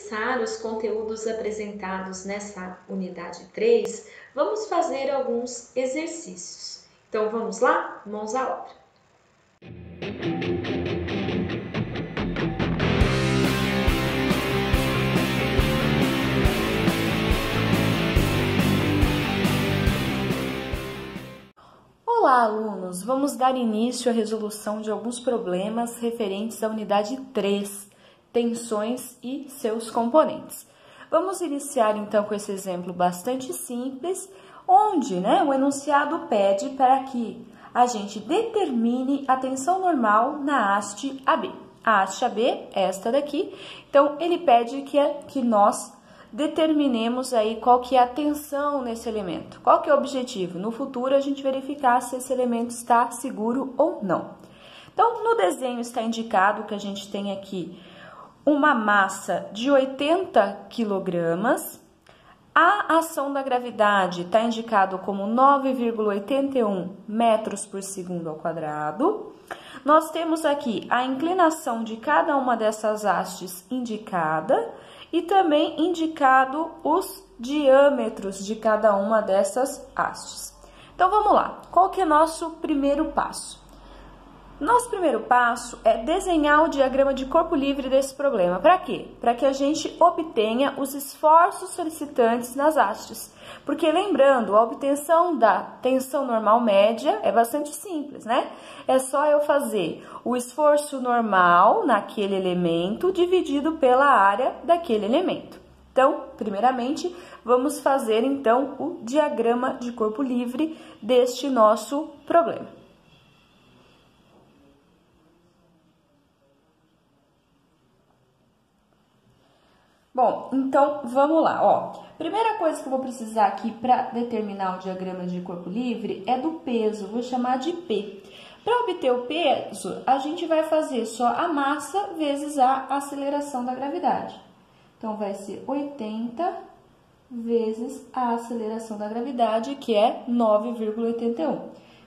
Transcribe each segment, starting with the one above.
fixar os conteúdos apresentados nessa unidade 3, vamos fazer alguns exercícios. Então, vamos lá? Mãos à obra. Olá, alunos! Vamos dar início à resolução de alguns problemas referentes à unidade 3, tensões e seus componentes. Vamos iniciar então com esse exemplo bastante simples, onde o enunciado pede para que a gente determine a tensão normal na haste AB. A haste AB é esta daqui, então ele pede que nós determinemos aí qual que é a tensão nesse elemento. Qual que é o objetivo? No futuro a gente verificar se esse elemento está seguro ou não. Então, no desenho está indicado que a gente tem aqui uma massa de 80 kg. A ação da gravidade está indicado como 9,81 metros por segundo ao quadrado. Nós temos aqui a inclinação de cada uma dessas hastes indicada e também indicado os diâmetros de cada uma dessas hastes. Então, vamos lá. Qual que é nosso primeiro passo? Nosso primeiro passo é desenhar o diagrama de corpo livre desse problema. Para quê? Para que a gente obtenha os esforços solicitantes nas hastes. Porque lembrando, a obtenção da tensão normal média é bastante simples, né? É só eu fazer o esforço normal naquele elemento dividido pela área daquele elemento. Então, primeiramente, vamos fazer então o diagrama de corpo livre deste nosso problema. Bom, então vamos lá, ó. Primeira coisa que eu vou precisar aqui para determinar o diagrama de corpo livre é do peso, vou chamar de P. Para obter o peso, a gente vai fazer só a massa vezes a aceleração da gravidade. Então, vai ser 80 vezes a aceleração da gravidade, que é 9,81.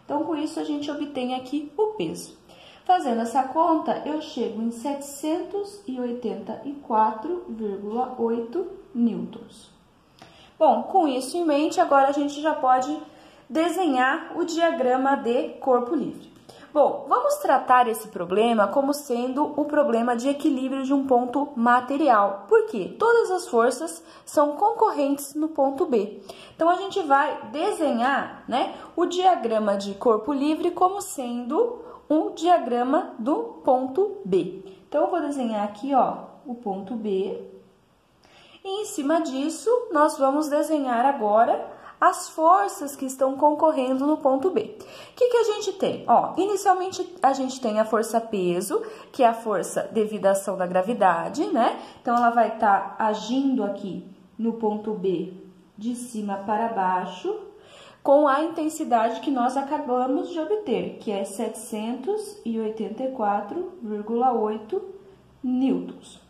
Então, com isso, a gente obtém aqui o peso. Fazendo essa conta, eu chego em 784,8 newtons. Bom, com isso em mente, agora a gente já pode desenhar o diagrama de corpo livre. Bom, vamos tratar esse problema como sendo o problema de equilíbrio de um ponto material. Por quê? Todas as forças são concorrentes no ponto B. Então, a gente vai desenhar, o diagrama de corpo livre como sendo um diagrama do ponto B. Então, eu vou desenhar aqui, ó, o ponto B. E em cima disso, nós vamos desenhar agora as forças que estão concorrendo no ponto B. O que a gente tem? Ó, inicialmente, a gente tem a força peso, que é a força devido à ação da gravidade, Então, ela vai estar agindo aqui no ponto B de cima para baixo, com a intensidade que nós acabamos de obter, que é 784,8 newtons.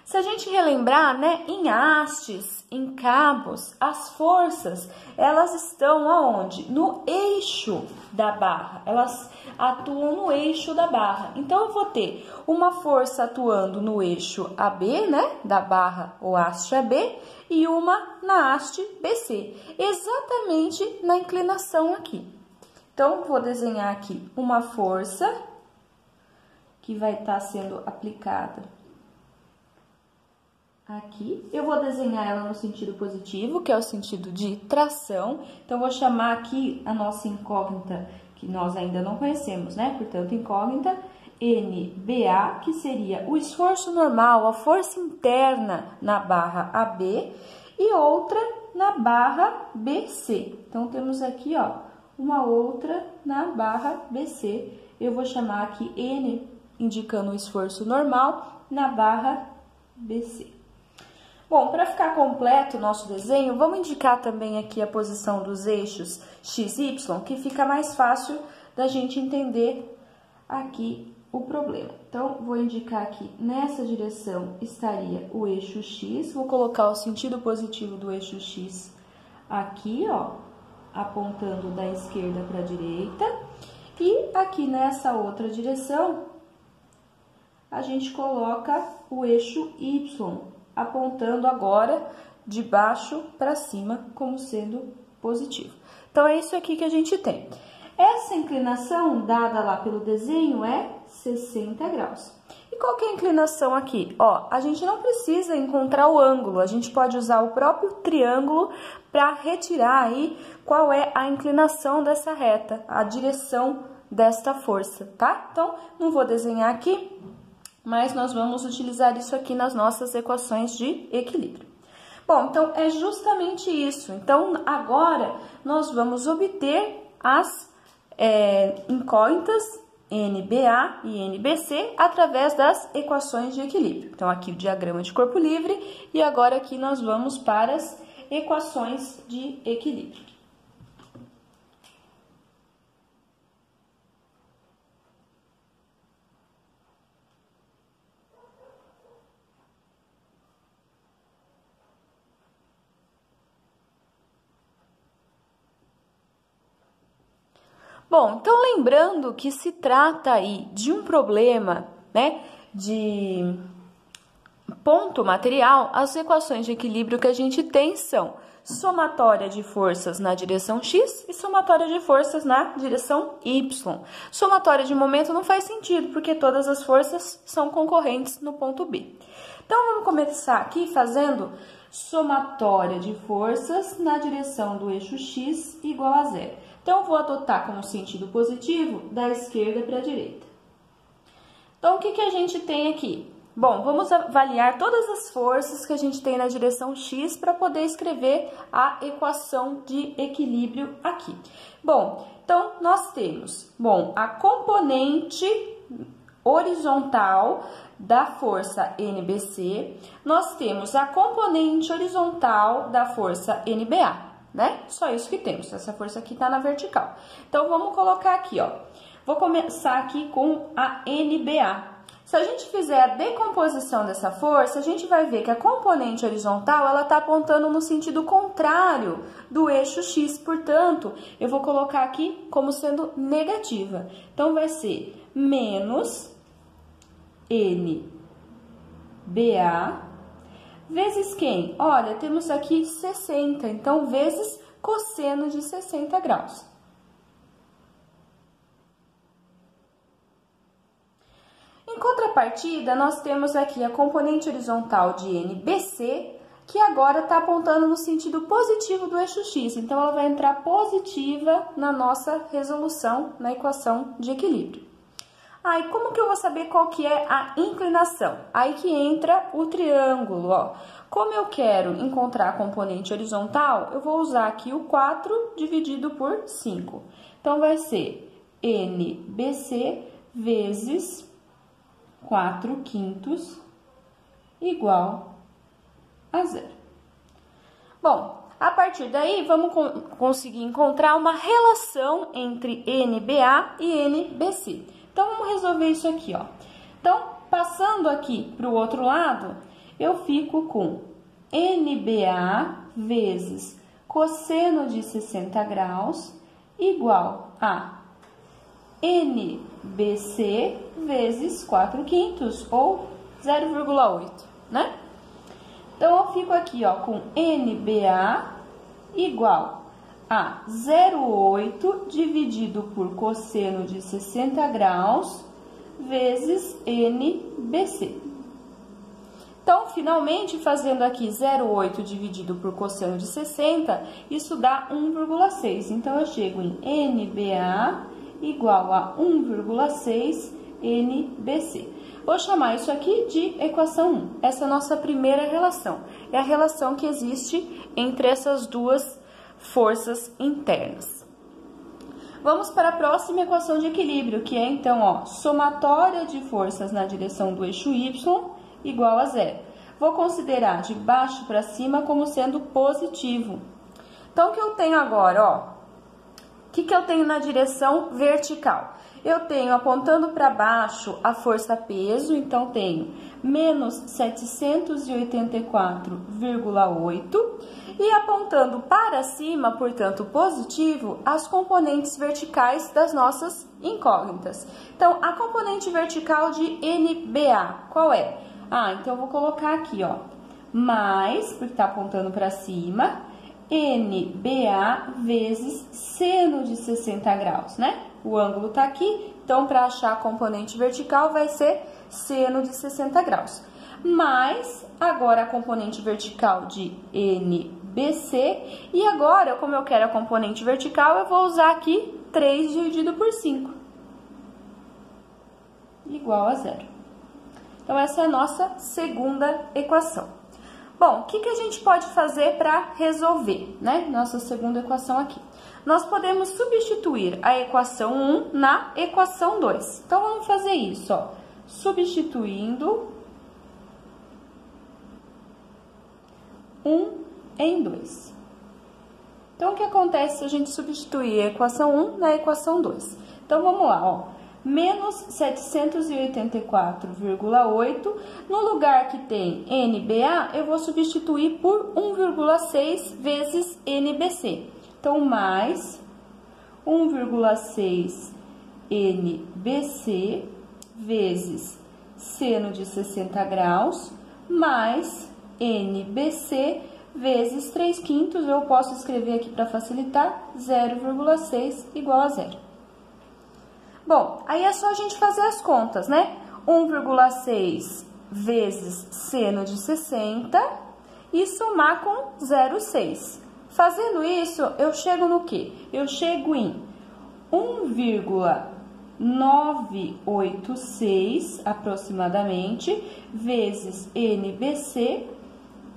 Se a gente relembrar, em hastes, em cabos, as forças, elas estão aonde? No eixo da barra, elas atuam no eixo da barra. Então, eu vou ter uma força atuando no eixo AB, da barra ou haste AB, e uma na haste BC, exatamente na inclinação aqui. Então, vou desenhar aqui uma força que vai estar sendo aplicada aqui. Eu vou desenhar ela no sentido positivo, que é o sentido de tração. Então, vou chamar aqui a nossa incógnita, que nós ainda não conhecemos, Portanto, incógnita NBA, que seria o esforço normal, a força interna na barra AB e outra na barra BC. Então, temos aqui, ó, uma outra na barra BC. Eu vou chamar aqui N, indicando o esforço normal, na barra BC. Bom, para ficar completo o nosso desenho, vamos indicar também aqui a posição dos eixos x e y, que fica mais fácil da gente entender aqui o problema. Então, vou indicar aqui, nessa direção estaria o eixo x, vou colocar o sentido positivo do eixo x aqui, ó, apontando da esquerda para a direita, e aqui nessa outra direção, a gente coloca o eixo Y, apontando agora de baixo para cima como sendo positivo. Então, é isso aqui que a gente tem. Essa inclinação dada lá pelo desenho é 60 graus. E qual que é a inclinação aqui? Ó, a gente não precisa encontrar o ângulo, a gente pode usar o próprio triângulo para retirar aí qual é a inclinação dessa reta, a direção desta força, tá? Então, não vou desenhar aqui, mas nós vamos utilizar isso aqui nas nossas equações de equilíbrio. Bom, então é justamente isso. Então, agora nós vamos obter as incógnitas NBA e NBC através das equações de equilíbrio. Então, aqui o diagrama de corpo livre e agora aqui nós vamos para as equações de equilíbrio. Bom, então lembrando que se trata aí de um problema, né, de ponto material, as equações de equilíbrio que a gente tem são somatória de forças na direção X e somatória de forças na direção Y. Somatória de momento não faz sentido, porque todas as forças são concorrentes no ponto B. Então, vamos começar aqui fazendo somatória de forças na direção do eixo X igual a zero. Então, vou adotar como sentido positivo da esquerda para a direita. Então, o que a gente tem aqui? Bom, vamos avaliar todas as forças que a gente tem na direção X para poder escrever a equação de equilíbrio aqui. Bom, então, nós temos, a componente horizontal da força NBC, nós temos a componente horizontal da força NBA. Né? Só isso que temos, essa força aqui está na vertical. Então, vamos colocar aqui, ó. Vou começar aqui com a NBA. Se a gente fizer a decomposição dessa força, a gente vai ver que a componente horizontal, ela está apontando no sentido contrário do eixo X. Portanto, eu vou colocar aqui como sendo negativa. Então, vai ser menos NBA vezes quem? Olha, temos aqui 60, então vezes cosseno de 60 graus. Em contrapartida, nós temos aqui a componente horizontal de NBC, que agora está apontando no sentido positivo do eixo X. Então, ela vai entrar positiva na nossa resolução, na equação de equilíbrio. Aí, como que eu vou saber qual que é a inclinação? Aí que entra o triângulo, ó. Como eu quero encontrar a componente horizontal, eu vou usar aqui o 4 dividido por 5. Então, vai ser NBC vezes 4/5 igual a zero. Bom, a partir daí, vamos conseguir encontrar uma relação entre NBA e NBC. Então, vamos resolver isso aqui, ó. Então, passando aqui para o outro lado, eu fico com NBA vezes cosseno de 60 graus igual a NBC vezes 4/5, ou 0,8, né? Então, eu fico aqui, ó, com NBA igual a 0,8 dividido por cosseno de 60 graus vezes NBC. Então, finalmente, fazendo aqui 0,8 dividido por cosseno de 60, isso dá 1,6. Então, eu chego em NBA igual a 1,6 NBC. Vou chamar isso aqui de equação 1. Essa é a nossa primeira relação. É a relação que existe entre essas duas forças internas. Vamos para a próxima equação de equilíbrio, que é, então, ó, somatória de forças na direção do eixo Y igual a zero. Vou considerar de baixo para cima como sendo positivo. Então, o que eu tenho agora, ó? O que eu tenho na direção vertical? eu tenho apontando para baixo a força-peso, então tenho menos 784,8. E apontando para cima, portanto, positivo, as componentes verticais das nossas incógnitas. Então, a componente vertical de NBA, qual é? Então eu vou colocar aqui, ó, mais, porque tá apontando para cima, NBA vezes seno de 60 graus, né? O ângulo tá aqui, então para achar a componente vertical vai ser seno de 60 graus. Mais, agora a componente vertical de NBC, e agora, como eu quero a componente vertical, eu vou usar aqui 3 dividido por 5, igual a 0. Então, essa é a nossa segunda equação. Bom, o que a gente pode fazer para resolver, né? Nossa segunda equação aqui. Nós podemos substituir a equação 1 na equação 2. Então, vamos fazer isso, ó. Substituindo 1 em 2. Então, o que acontece se a gente substituir a equação 1 na equação 2? Então, vamos lá, ó. Menos 784,8, no lugar que tem NBA, eu vou substituir por 1,6 vezes NBC. Então, mais 1,6 NBC vezes seno de 60 graus, mais NBC vezes 3/5, eu posso escrever aqui para facilitar, 0,6 igual a 0. Bom, aí é só a gente fazer as contas, né? 1,6 vezes seno de 60 e somar com 0,6. Fazendo isso, eu chego no quê? Eu chego em 1,986 aproximadamente vezes NBC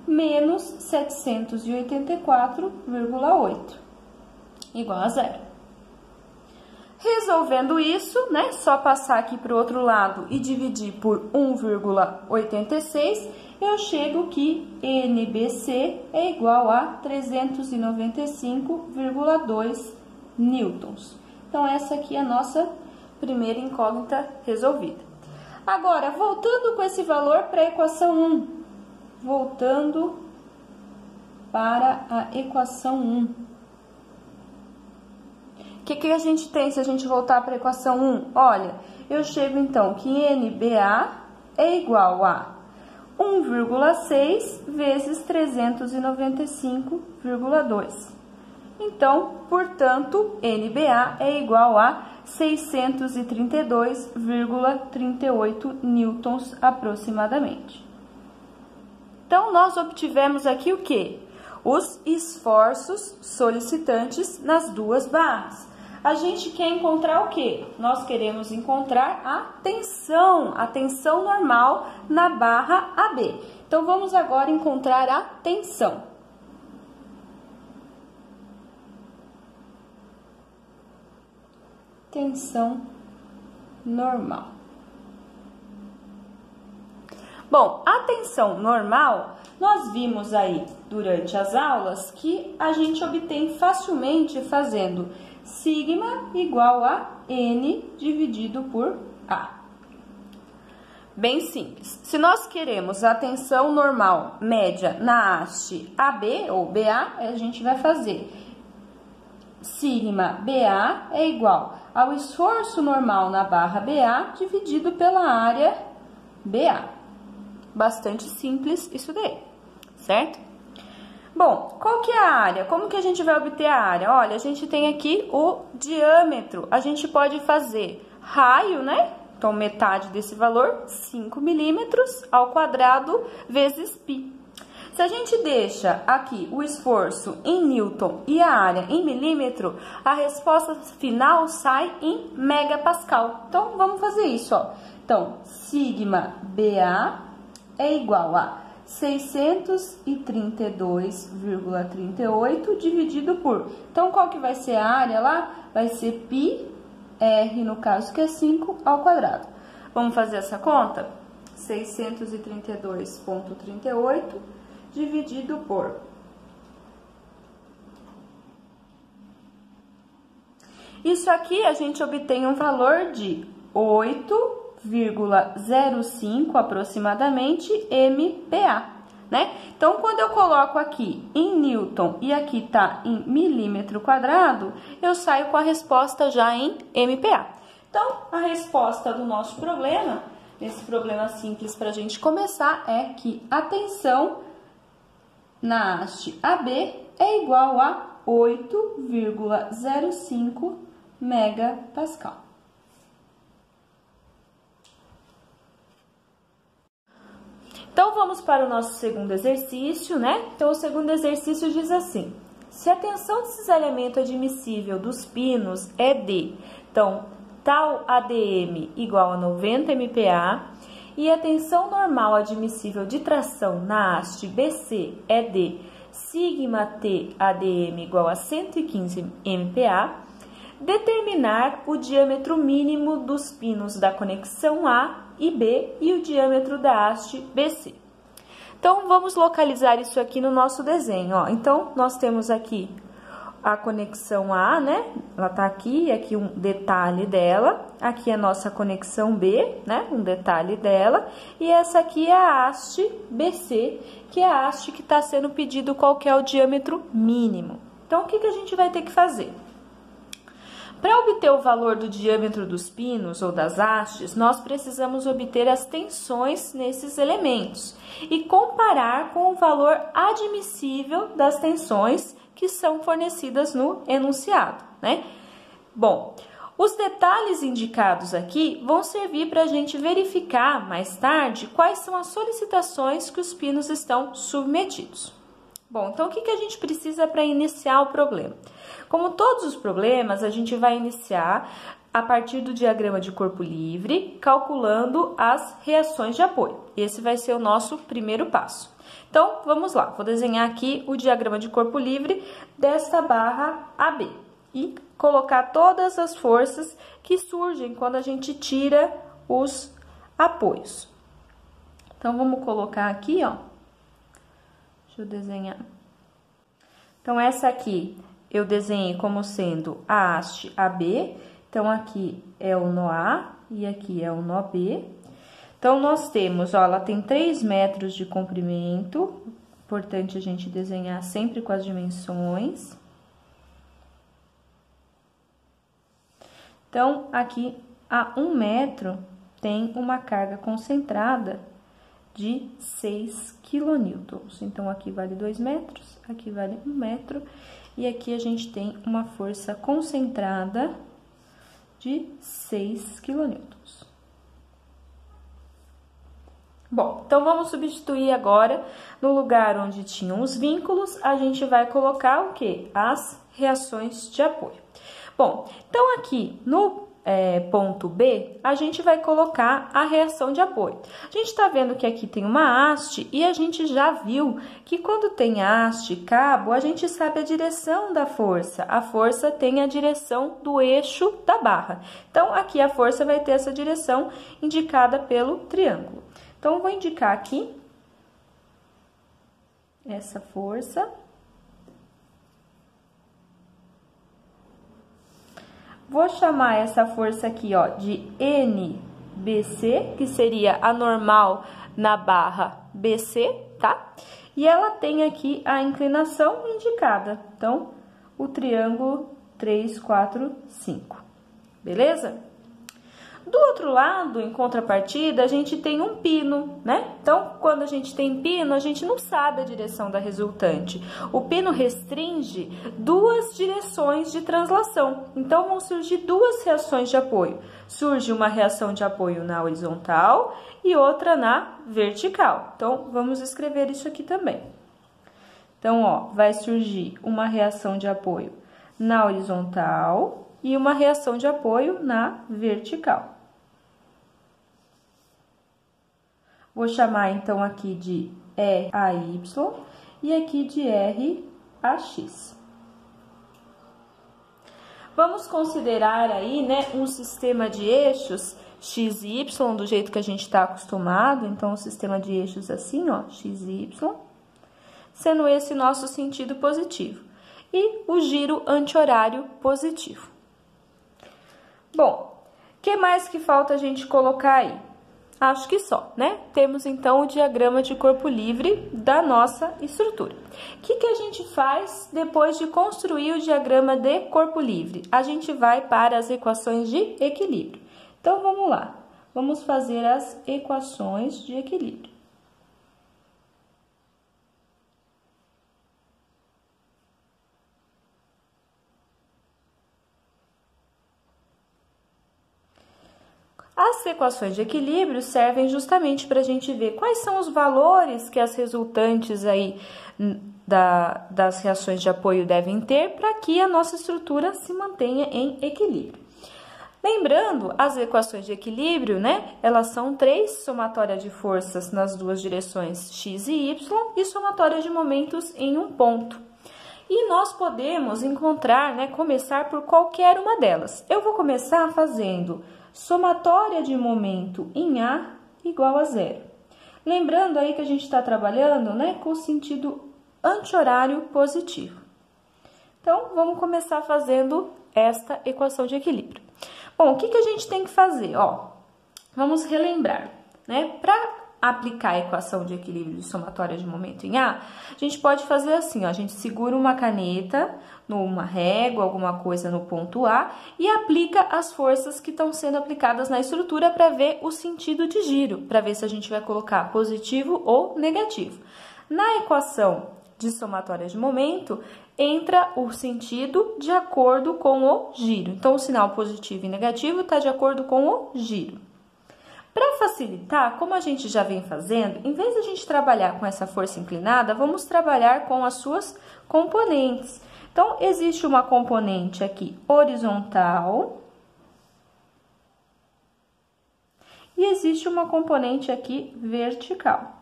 menos 784,8 igual a 0. Resolvendo isso, né, só passar aqui para o outro lado e dividir por 1,86, eu chego que NBC é igual a 395,2 newtons. Então, essa aqui é a nossa primeira incógnita resolvida. Agora, voltando com esse valor para a equação 1. Voltando para a equação 1. O que a gente tem se a gente voltar para a equação 1? Olha, eu chego então que NBA é igual a 1,6 vezes 395,2. Então, portanto, NBA é igual a 632,38 newtons aproximadamente. Então, nós obtivemos aqui o quê? Os esforços solicitantes nas duas barras. A gente quer encontrar o quê? Nós queremos encontrar a tensão normal na barra AB. Então, vamos agora encontrar a tensão. Tensão normal. Bom, a tensão normal, nós vimos aí durante as aulas que a gente obtém facilmente fazendo sigma igual a N dividido por A. Bem simples. Se nós queremos a tensão normal média na haste AB ou BA, a gente vai fazer sigma BA é igual ao esforço normal na barra BA dividido pela área BA. Bastante simples isso daí, certo? Bom, qual que é a área? Como que a gente vai obter a área? Olha, a gente tem aqui o diâmetro. A gente pode fazer raio, né? Então, metade desse valor, 5 milímetros ao quadrado vezes π. Se a gente deixa aqui o esforço em newton e a área em milímetro, a resposta final sai em megapascal. Então, vamos fazer isso, ó. Então, sigma BA é igual a 632,38 dividido por... Então, qual que vai ser a área lá? Vai ser πr, no caso, que é 5 ao quadrado. Vamos fazer essa conta? 632,38 dividido por... Isso aqui a gente obtém um valor de 8,05 aproximadamente MPa, né? Então, quando eu coloco aqui em Newton e aqui tá em milímetro quadrado, eu saio com a resposta já em MPa. Então, a resposta do nosso problema, esse problema simples para a gente começar, é que a tensão na haste AB é igual a 8,05 megapascal. Então, vamos para o nosso segundo exercício, né? Então, o segundo exercício diz assim: se a tensão de cisalhamento admissível dos pinos é de, então, tal ADM igual a 90 MPa, e a tensão normal admissível de tração na haste BC é de sigma T ADM igual a 115 MPa, determinar o diâmetro mínimo dos pinos da conexão A e B e o diâmetro da haste BC. Então, vamos localizar isso aqui no nosso desenho, ó. Então, nós temos aqui a conexão A, né? Ela tá aqui, e aqui um detalhe dela. Aqui é a nossa conexão B, né? Um detalhe dela. E essa aqui é a haste BC, que é a haste que está sendo pedido qual que é o diâmetro mínimo. Então, o que a gente vai ter que fazer? Para obter o valor do diâmetro dos pinos ou das hastes, nós precisamos obter as tensões nesses elementos e comparar com o valor admissível das tensões que são fornecidas no enunciado, né? Bom, os detalhes indicados aqui vão servir para a gente verificar mais tarde quais são as solicitações que os pinos estão submetidos. Bom, então o que a gente precisa para iniciar o problema? Como todos os problemas, a gente vai iniciar a partir do diagrama de corpo livre, calculando as reações de apoio. Esse vai ser o nosso primeiro passo. Então, vamos lá. Vou desenhar aqui o diagrama de corpo livre desta barra AB e colocar todas as forças que surgem quando a gente tira os apoios. Então, vamos colocar aqui, ó. Deixa eu desenhar. Então, essa aqui eu desenhei como sendo a haste AB. Então, aqui é o nó A e aqui é o nó B. Então, nós temos, ó, ela tem 3 metros de comprimento. Importante a gente desenhar sempre com as dimensões. Então, aqui a 1 metro tem uma carga concentrada de 6 quilonewtons. Então, aqui vale 2 metros, aqui vale 1 metro. E aqui a gente tem uma força concentrada de 6 quilonewtons. Bom, então vamos substituir agora, no lugar onde tinham os vínculos, a gente vai colocar o quê? As reações de apoio. Bom, então aqui no ponto B, a gente vai colocar a reação de apoio. A gente tá vendo que aqui tem uma haste e a gente já viu que quando tem haste, cabo, a gente sabe a direção da força. A força tem a direção do eixo da barra. Então, aqui a força vai ter essa direção indicada pelo triângulo. Então, eu vou indicar aqui essa força. Vou chamar essa força aqui, ó, de NBC, que seria a normal na barra BC, tá? E ela tem aqui a inclinação indicada. Então, o triângulo 3, 4, 5. Beleza? Do outro lado, em contrapartida, a gente tem um pino, né? Então, quando a gente tem pino, a gente não sabe a direção da resultante. O pino restringe 2 direções de translação. Então, vão surgir 2 reações de apoio. Surge uma reação de apoio na horizontal e outra na vertical. Então, vamos escrever isso aqui também. Então, ó, vai surgir uma reação de apoio na horizontal e uma reação de apoio na vertical. Vou chamar, então, aqui de EAY e aqui de RAX. Vamos considerar aí, né, um sistema de eixos x e y, do jeito que a gente está acostumado. Então, um sistema de eixos assim, ó, x e y, sendo esse nosso sentido positivo. E o giro anti-horário positivo. Bom, o que mais que falta a gente colocar aí? Acho que só, né? Temos então o diagrama de corpo livre da nossa estrutura. O que a gente faz depois de construir o diagrama de corpo livre? A gente vai para as equações de equilíbrio. Então, vamos lá. Vamos fazer as equações de equilíbrio. As equações de equilíbrio servem justamente para a gente ver quais são os valores que as resultantes aí das reações de apoio devem ter para que a nossa estrutura se mantenha em equilíbrio. Lembrando, as equações de equilíbrio, né, elas são 3, somatória de forças nas duas direções x e y e somatória de momentos em um ponto. E nós podemos encontrar, né, começar por qualquer uma delas. Eu vou começar fazendo somatória de momento em A igual a 0. Lembrando aí que a gente está trabalhando, né, com o sentido anti-horário positivo. Então, vamos começar fazendo esta equação de equilíbrio. Bom, o que a gente tem que fazer? Ó, vamos relembrar, né? Para aplicar a equação de equilíbrio de somatória de momento em A, a gente pode fazer assim, ó, a gente segura uma caneta numa régua, alguma coisa no ponto A e aplica as forças que estão sendo aplicadas na estrutura para ver o sentido de giro, para ver se a gente vai colocar positivo ou negativo. Na equação de somatória de momento, entra o sentido de acordo com o giro. Então, o sinal positivo e negativo está de acordo com o giro. Para facilitar, como a gente já vem fazendo, em vez de a gente trabalhar com essa força inclinada, vamos trabalhar com as suas componentes. Então, existe uma componente aqui horizontal e existe uma componente aqui vertical.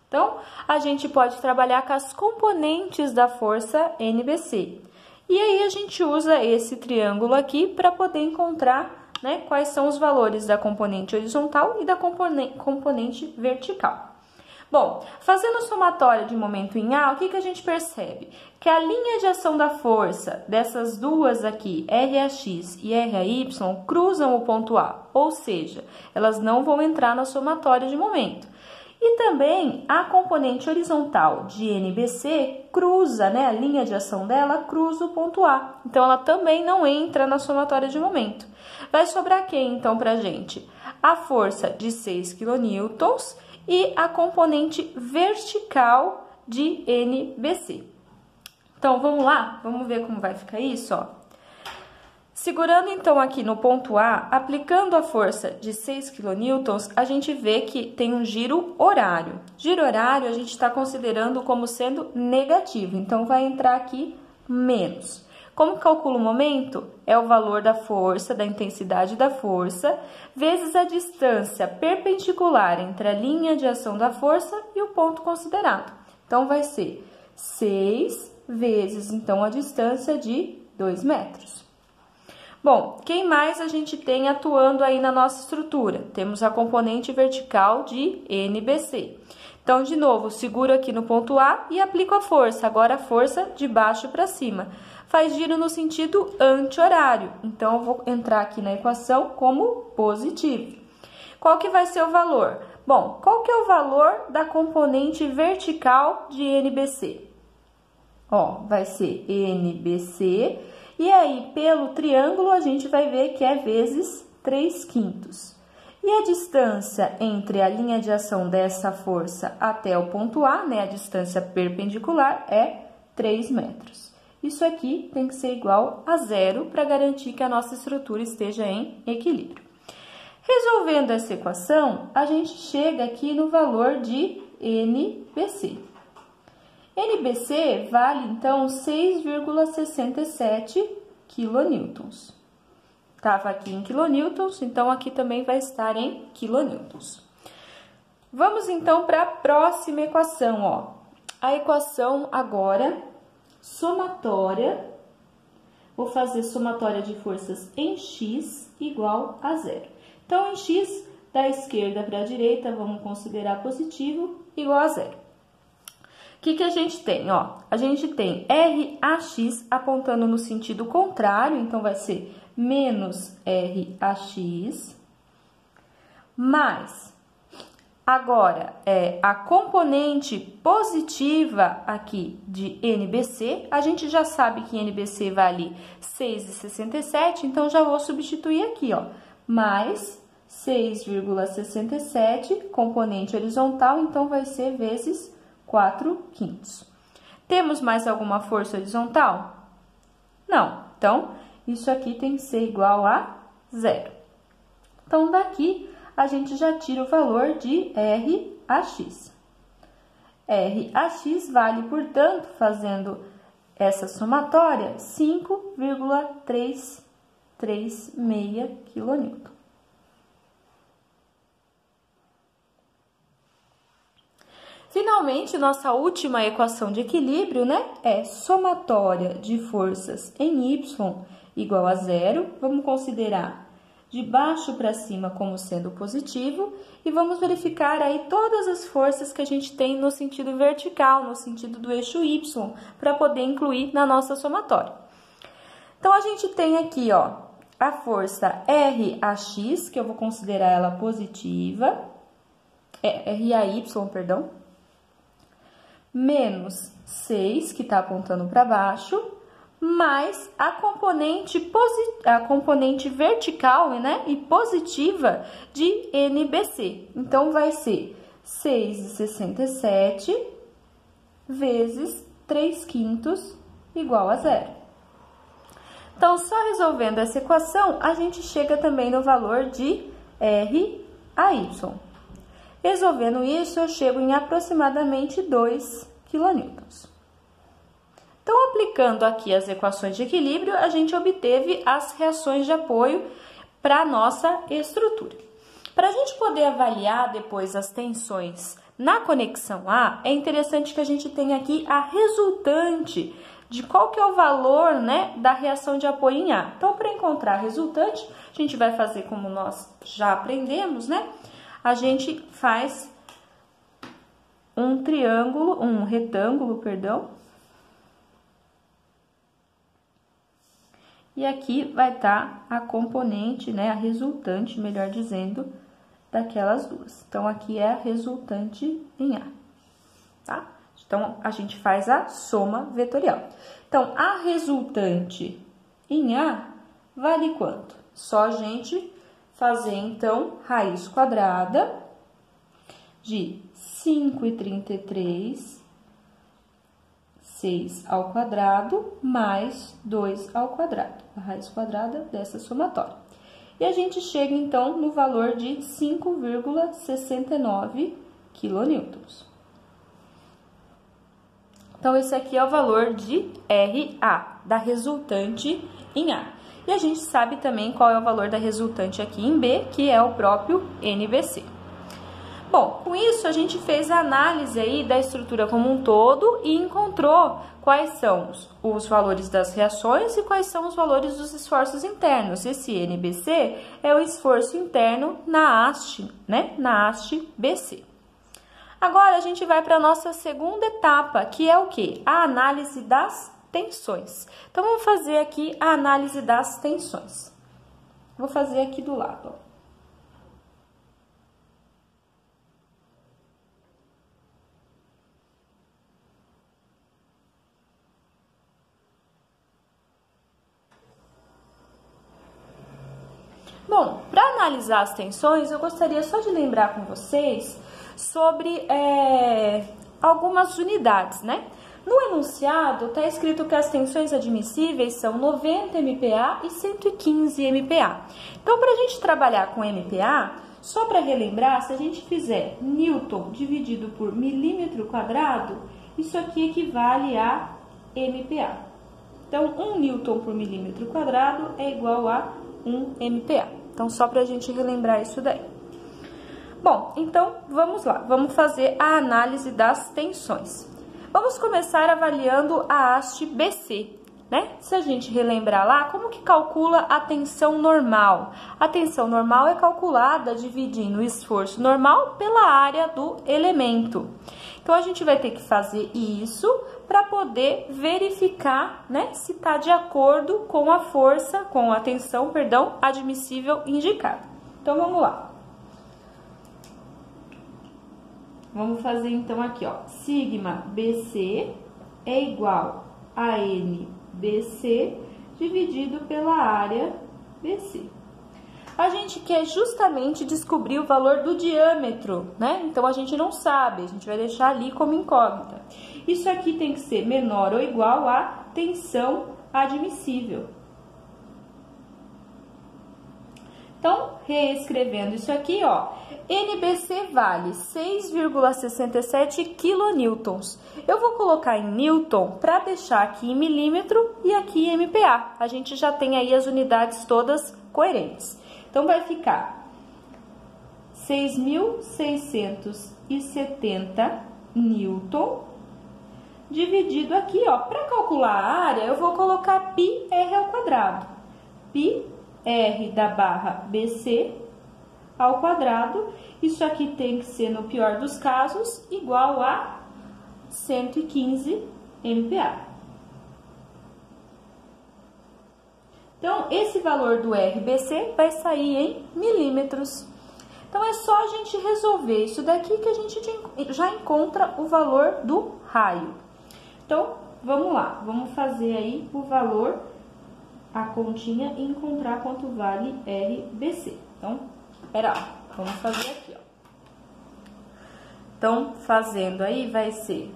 Então, a gente pode trabalhar com as componentes da força NBC. E aí, a gente usa esse triângulo aqui para poder encontrar, né, quais são os valores da componente horizontal e da componente vertical. Bom, fazendo somatória de momento em A, o que a gente percebe? Que a linha de ação da força dessas duas aqui, RAX e RAY, cruzam o ponto A, ou seja, elas não vão entrar na somatória de momento. E também a componente horizontal de NBC cruza, né, a linha de ação dela cruza o ponto A. Então, ela também não entra na somatória de momento. Vai sobrar quem, então, para a gente? A força de 6 kN e a componente vertical de NBC. Então, vamos lá? Vamos ver como vai ficar isso, ó. Segurando, então, aqui no ponto A, aplicando a força de 6 kN, a gente vê que tem um giro horário. Giro horário a gente está considerando como sendo negativo, então vai entrar aqui menos. Como calcula o momento? É o valor da força, da intensidade da força, vezes a distância perpendicular entre a linha de ação da força e o ponto considerado. Então, vai ser 6 vezes, então, a distância de 2 metros. Bom, quem mais a gente tem atuando aí na nossa estrutura? Temos a componente vertical de NBC. Então, de novo, seguro aqui no ponto A e aplico a força. Agora, a força de baixo para cima. Faz giro no sentido anti-horário. Então, eu vou entrar aqui na equação como positivo. Qual que vai ser o valor? Bom, qual que é o valor da componente vertical de NBC? Ó, vai ser NBC... E aí, pelo triângulo, a gente vai ver que é vezes 3/5. E a distância entre a linha de ação dessa força até o ponto A, né, a distância perpendicular, é 3 metros. Isso aqui tem que ser igual a 0 para garantir que a nossa estrutura esteja em equilíbrio. Resolvendo essa equação, a gente chega aqui no valor de NBC. NBC vale, então, 6,67 kN. Estava aqui em quilonewtons, então aqui também vai estar em quilonewtons. Vamos, então, para a próxima equação, ó. A equação agora, somatória, vou fazer somatória de forças em x igual a 0. Então, em x, da esquerda para a direita, vamos considerar positivo, igual a 0. O O que a gente tem? Ó, a gente tem RAX apontando no sentido contrário, então vai ser menos RAX, mais, agora, a componente positiva aqui de NBC, a gente já sabe que NBC vale 6,67, então já vou substituir aqui, ó, mais 6,67, componente horizontal, então vai ser vezes 4/5. Temos mais alguma força horizontal? Não. Então, isso aqui tem que ser igual a 0. Então, daqui, a gente já tira o valor de RAX. RAX vale, portanto, fazendo essa somatória, 5,336 kN. Finalmente, nossa última equação de equilíbrio, né, é somatória de forças em Y igual a 0. Vamos considerar de baixo para cima como sendo positivo e vamos verificar aí todas as forças que a gente tem no sentido vertical, no sentido do eixo Y, para poder incluir na nossa somatória. Então, a gente tem aqui, ó, a força RAX, que eu vou considerar ela positiva, RAY, perdão, menos 6, que está apontando para baixo, mais a componente vertical, né, e positiva de NBC. Então, vai ser 6,67 vezes 3/5 igual a 0. Então, só resolvendo essa equação, a gente chega também no valor de RAY. Resolvendo isso, eu chego em aproximadamente 2 kN. Então, aplicando aqui as equações de equilíbrio, a gente obteve as reações de apoio para a nossa estrutura. Para a gente poder avaliar depois as tensões na conexão A, é interessante que a gente tenha aqui a resultante de qual que é o valor, né, da reação de apoio em A. Então, para encontrar a resultante, a gente vai fazer como nós já aprendemos, né? A gente faz um retângulo, perdão. E aqui vai estar a componente, né, a resultante, melhor dizendo, daquelas duas. Então, aqui é a resultante em A, tá? Então, a gente faz a soma vetorial. Então, a resultante em A vale quanto? Só a gente fazer, então, raiz quadrada de 5,33, 6 ao quadrado, mais 2 ao quadrado, a raiz quadrada dessa somatória. E a gente chega, então, no valor de 5,69 kN. Então, esse aqui é o valor de RA, da resultante em A. E a gente sabe também qual é o valor da resultante aqui em B, que é o próprio NBC. Bom, com isso a gente fez a análise aí da estrutura como um todo e encontrou quais são os valores das reações e quais são os valores dos esforços internos. Esse NBC é o esforço interno na haste, né? Na haste BC. Agora a gente vai para a nossa segunda etapa, que é o quê? A análise das tensões. Então, vamos fazer aqui a análise das tensões. Vou fazer aqui do lado, ó. Bom, para analisar as tensões, eu gostaria só de lembrar com vocês sobre algumas unidades, né? No enunciado está escrito que as tensões admissíveis são 90 MPa e 115 MPa. Então, para a gente trabalhar com MPa, só para relembrar, se a gente fizer Newton dividido por milímetro quadrado, isso aqui equivale a MPa. Então, 1 Newton por milímetro quadrado é igual a 1 MPa. Então, só para a gente relembrar isso daí. Bom, então, vamos lá. Vamos fazer a análise das tensões. Vamos começar avaliando a haste BC, né? Se a gente relembrar lá, como que calcula a tensão normal? A tensão normal é calculada dividindo o esforço normal pela área do elemento. Então, a gente vai ter que fazer isso para poder verificar, né, se está de acordo com a força, com a tensão, perdão, admissível indicada. Então, vamos lá. Vamos fazer, então, aqui, ó, sigma BC é igual a NBC dividido pela área BC. A gente quer justamente descobrir o valor do diâmetro, né? Então, a gente não sabe, a gente vai deixar ali como incógnita. Isso aqui tem que ser menor ou igual a tensão admissível. Então, reescrevendo isso aqui, ó, NBC vale 6,67 kN. Eu vou colocar em Newton para deixar aqui em milímetro e aqui em MPa. A gente já tem aí as unidades todas coerentes. Então, vai ficar 6.670 Newton dividido aqui, ó. Para calcular a área, eu vou colocar πr ao quadrado. πr da barra BC ao quadrado. Isso aqui tem que ser, no pior dos casos, igual a 115 MPa. Então, esse valor do RBC vai sair em milímetros. Então, é só a gente resolver isso daqui que a gente já encontra o valor do raio. Então, vamos lá. Vamos fazer aí o valor, a continha, e encontrar quanto vale RBC. Então, pera lá. Vamos fazer aqui, ó. Então, fazendo aí, vai ser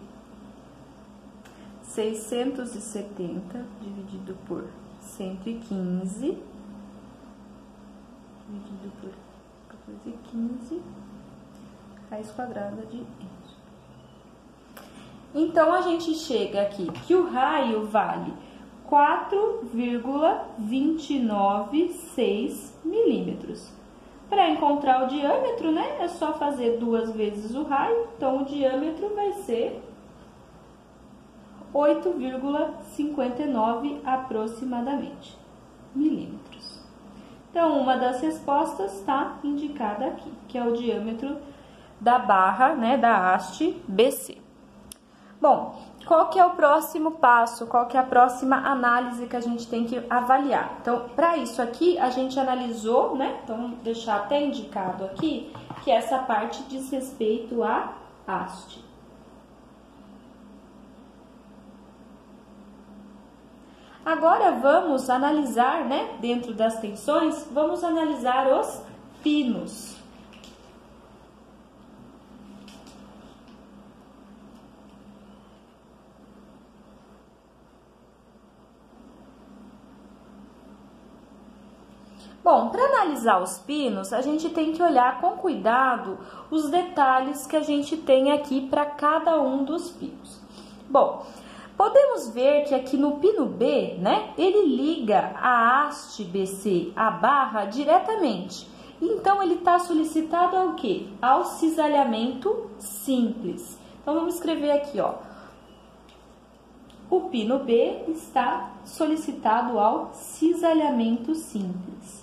670 dividido por 115, dividido por 14,15, raiz quadrada de n. Então, a gente chega aqui que o raio vale 4,296 milímetros. Para encontrar o diâmetro, né, é só fazer 2 vezes o raio, então o diâmetro vai ser 8,59 aproximadamente milímetros. Então, uma das respostas está indicada aqui, que é o diâmetro da barra, né, da haste BC. Bom, qual que é o próximo passo? Qual que é a próxima análise que a gente tem que avaliar? Então, para isso aqui, a gente analisou, né? Então, vamos deixar até indicado aqui que essa parte diz respeito à haste. Agora, vamos analisar, né? Dentro das tensões, vamos analisar os pinos. Bom, para analisar os pinos, a gente tem que olhar com cuidado os detalhes que a gente tem aqui para cada um dos pinos. Bom, podemos ver que aqui no pino B, né, ele liga a haste BC, a barra, diretamente. Então, ele está solicitado ao quê? Ao cisalhamento simples. Então, vamos escrever aqui, ó. O pino B está solicitado ao cisalhamento simples.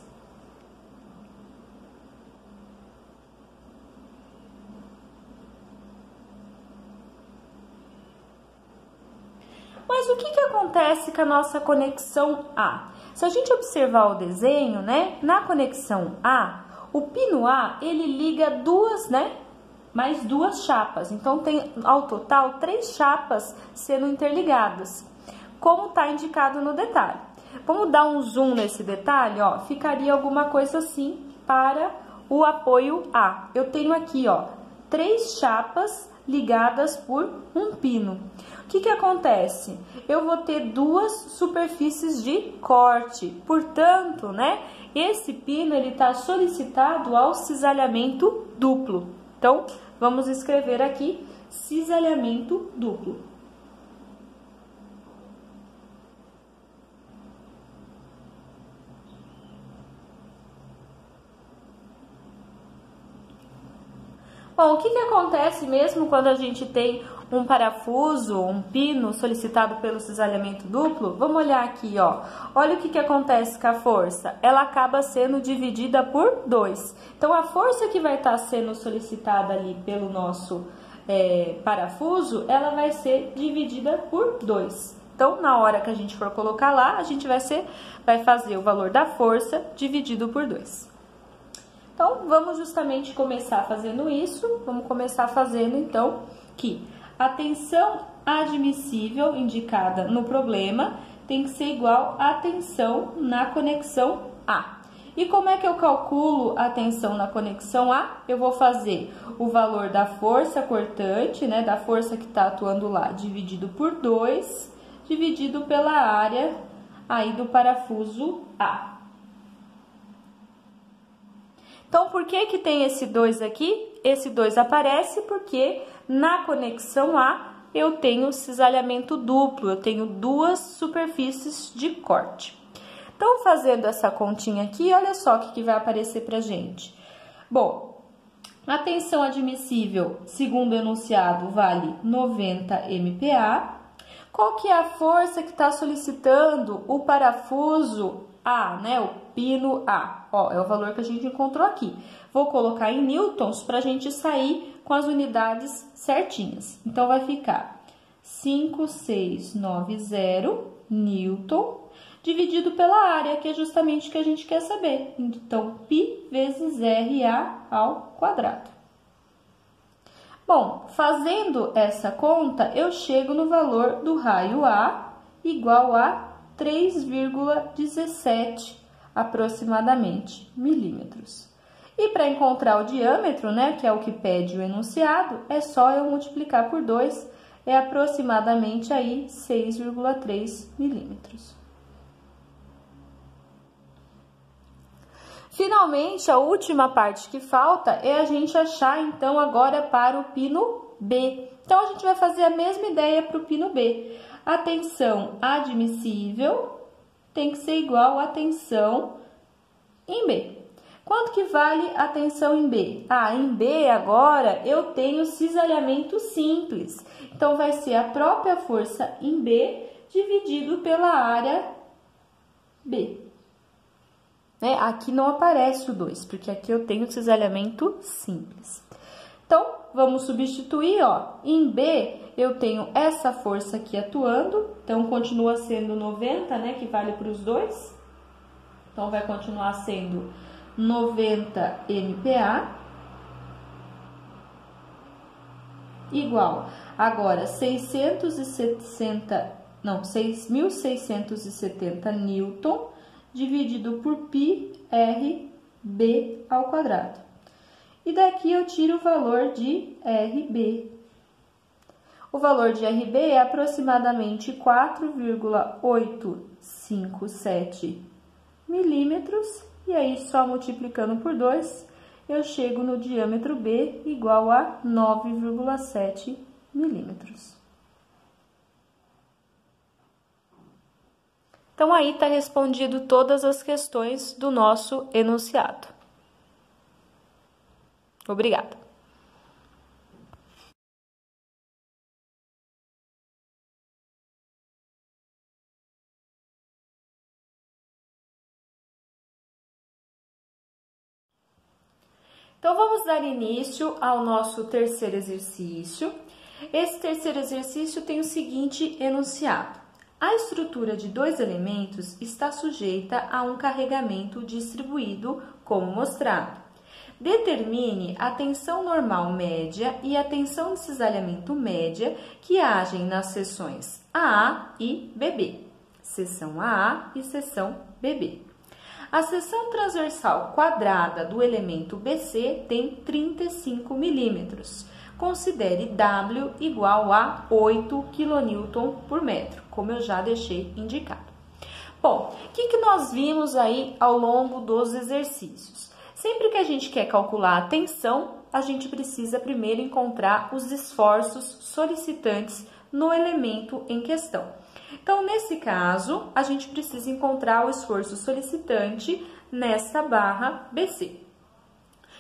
Mas o que acontece com a nossa conexão A? Se a gente observar o desenho, né, na conexão A, o pino A, ele liga duas, né, mais 2 chapas. Então, tem ao total 3 chapas sendo interligadas, como está indicado no detalhe. Vamos dar um zoom nesse detalhe, ó, ficaria alguma coisa assim para o apoio A. Eu tenho aqui, ó, 3 chapas ligadas por um pino. O que acontece? Eu vou ter 2 superfícies de corte, portanto, né, esse pino ele está solicitado ao cisalhamento duplo. Então, vamos escrever aqui cisalhamento duplo. Bom, o que acontece mesmo quando a gente tem um parafuso, um pino solicitado pelo cisalhamento duplo? Vamos olhar aqui, ó. Olha o que acontece com a força. Ela acaba sendo dividida por 2. Então, a força que vai estar sendo solicitada ali pelo nosso parafuso, ela vai ser dividida por 2. Então, na hora que a gente for colocar lá, a gente vai fazer o valor da força dividido por 2. Então, vamos justamente começar fazendo isso. Vamos começar fazendo, então, que a tensão admissível indicada no problema tem que ser igual à tensão na conexão A. E como é que eu calculo a tensão na conexão A? Eu vou fazer o valor da força cortante, né, da força que está atuando lá, dividido por 2, dividido pela área aí do parafuso A. Então, por que que tem esse 2 aqui? Esse 2 aparece porque na conexão A eu tenho cisalhamento duplo, eu tenho duas superfícies de corte. Então, fazendo essa continha aqui, olha só o que vai aparecer pra gente. Bom, a tensão admissível, segundo o enunciado, vale 90 MPa. Qual que é a força que está solicitando o parafuso A, né? O pino A. Ó, é o valor que a gente encontrou aqui. Vou colocar em newtons para a gente sair com as unidades certinhas. Então, vai ficar 5,690 newton dividido pela área, que é justamente o que a gente quer saber. Então, π vezes RA ao quadrado. Bom, fazendo essa conta, eu chego no valor do raio A igual a 3,17 aproximadamente milímetros. E para encontrar o diâmetro, né, que é o que pede o enunciado, é só eu multiplicar por 2, é aproximadamente aí 6,3 milímetros. Finalmente, a última parte que falta é a gente achar, então, agora para o pino B. Então, a gente vai fazer a mesma ideia para o pino B. A tensão admissível tem que ser igual à tensão em B. Quanto que vale a tensão em B? Ah, em B agora eu tenho cisalhamento simples. Então, vai ser a própria força em B dividido pela área B. Né? Aqui não aparece o 2, porque aqui eu tenho cisalhamento simples. Então, vamos substituir, ó. Em B, eu tenho essa força aqui atuando, então continua sendo 90, né, que vale para os dois. Então, vai continuar sendo 90 MPa, igual, agora, 6.670 newton, dividido por π RB ao quadrado. E daqui eu tiro o valor de RB. O valor de RB é aproximadamente 4,857 milímetros. E aí, só multiplicando por 2, eu chego no diâmetro B igual a 9,7 milímetros. Então, aí está respondido todas as questões do nosso enunciado. Obrigada. Então, vamos dar início ao nosso terceiro exercício. Esse terceiro exercício tem o seguinte enunciado. A estrutura de dois elementos está sujeita a um carregamento distribuído, como mostrado. Determine a tensão normal média e a tensão de cisalhamento média que agem nas seções AA e BB. Seção AA e seção BB. A seção transversal quadrada do elemento BC tem 35 milímetros. Considere W igual a 8 kN por metro, como eu já deixei indicado. Bom, o que nós vimos aí ao longo dos exercícios? Sempre que a gente quer calcular a tensão, a gente precisa primeiro encontrar os esforços solicitantes no elemento em questão. Então, nesse caso, a gente precisa encontrar o esforço solicitante nessa barra BC.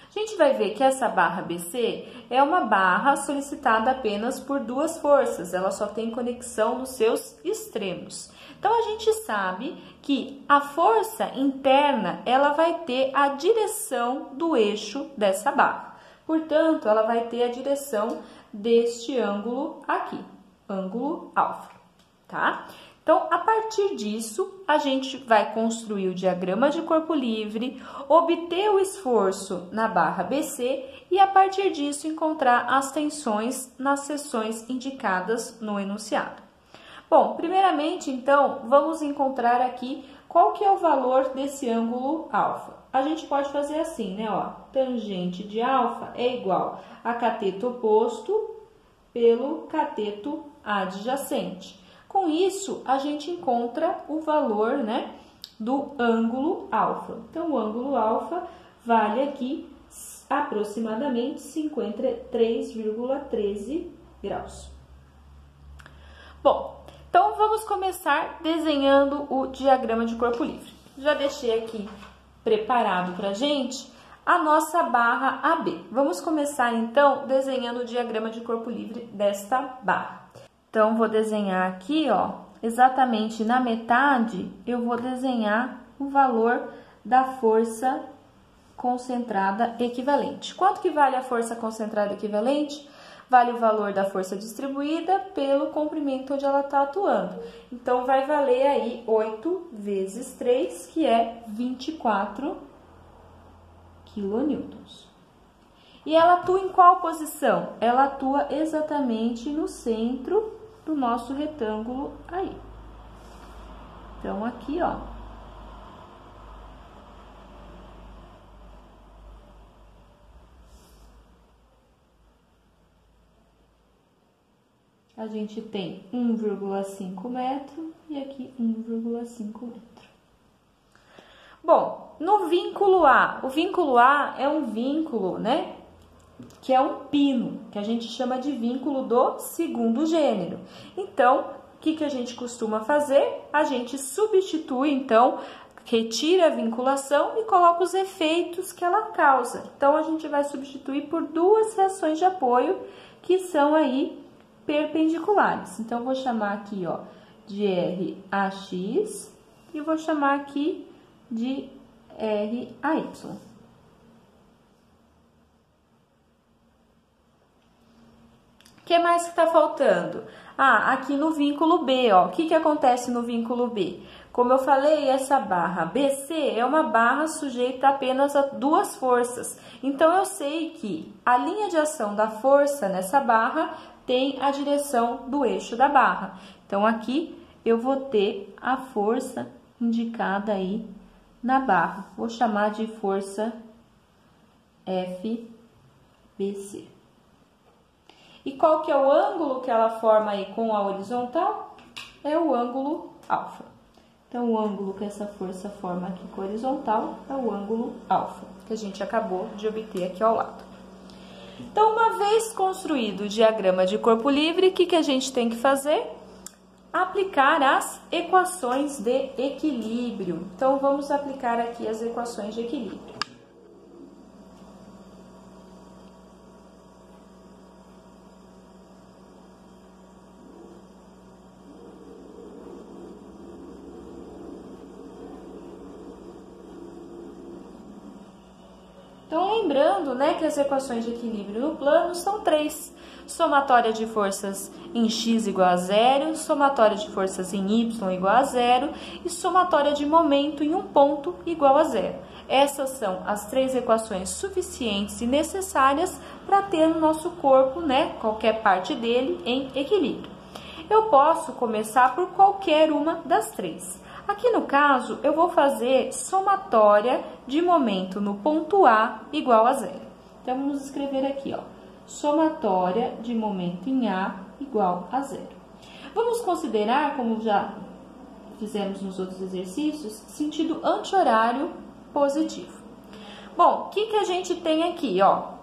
A gente vai ver que essa barra BC é uma barra solicitada apenas por duas forças, ela só tem conexão nos seus extremos. Então, a gente sabe que a força interna, ela vai ter a direção do eixo dessa barra. Portanto, ela vai ter a direção deste ângulo aqui, ângulo alfa, tá? Então, a partir disso, a gente vai construir o diagrama de corpo livre, obter o esforço na barra BC e, a partir disso, encontrar as tensões nas seções indicadas no enunciado. Bom, primeiramente, então, vamos encontrar aqui qual que é o valor desse ângulo alfa. A gente pode fazer assim, né, ó, tangente de alfa é igual a cateto oposto pelo cateto adjacente. Com isso, a gente encontra o valor, né, do ângulo alfa. Então, o ângulo alfa vale aqui aproximadamente 53,13 graus. Bom, então vamos começar desenhando o diagrama de corpo livre. Já deixei aqui preparado para a gente a nossa barra AB. Vamos começar então desenhando o diagrama de corpo livre desta barra. Então, vou desenhar aqui, ó, exatamente na metade, eu vou desenhar o valor da força concentrada equivalente. Quanto que vale a força concentrada equivalente? Vale o valor da força distribuída pelo comprimento onde ela está atuando. Então, vai valer aí 8 vezes 3, que é 24 quilonewtons. E ela atua em qual posição? Ela atua exatamente no centro do nosso retângulo aí. Então, aqui, ó. A gente tem 1,5 metro e aqui 1,5 metro. Bom, no vínculo A, o vínculo A é um vínculo, né, que é um pino, que a gente chama de vínculo do segundo gênero. Então, o que a gente costuma fazer? A gente substitui, então, retira a vinculação e coloca os efeitos que ela causa. Então, a gente vai substituir por duas reações de apoio que são aí perpendiculares. Então, vou chamar aqui, ó, de RAX e vou chamar aqui de RAY. O que mais que está faltando? Ah, aqui no vínculo B, ó, o que acontece no vínculo B? Como eu falei, essa barra BC é uma barra sujeita apenas a duas forças. Então, eu sei que a linha de ação da força nessa barra tem a direção do eixo da barra. Então, aqui eu vou ter a força indicada aí na barra. Vou chamar de força FBC. E qual que é o ângulo que ela forma aí com a horizontal? É o ângulo alfa. Então, o ângulo que essa força forma aqui com a horizontal é o ângulo alfa, que a gente acabou de obter aqui ao lado. Então, uma vez construído o diagrama de corpo livre, o que a gente tem que fazer? Aplicar as equações de equilíbrio. Então, vamos aplicar aqui as equações de equilíbrio. Então, lembrando, né, que as equações de equilíbrio no plano são três. Somatória de forças em x igual a zero, somatória de forças em y igual a zero e somatória de momento em um ponto igual a zero. Essas são as três equações suficientes e necessárias para ter no nosso corpo, né, qualquer parte dele, em equilíbrio. Eu posso começar por qualquer uma das três. Aqui no caso, eu vou fazer somatória de momento no ponto A igual a zero. Então, vamos escrever aqui, ó, somatória de momento em A igual a zero. Vamos considerar, como já fizemos nos outros exercícios, sentido anti-horário positivo. Bom, o que a gente tem aqui, ó?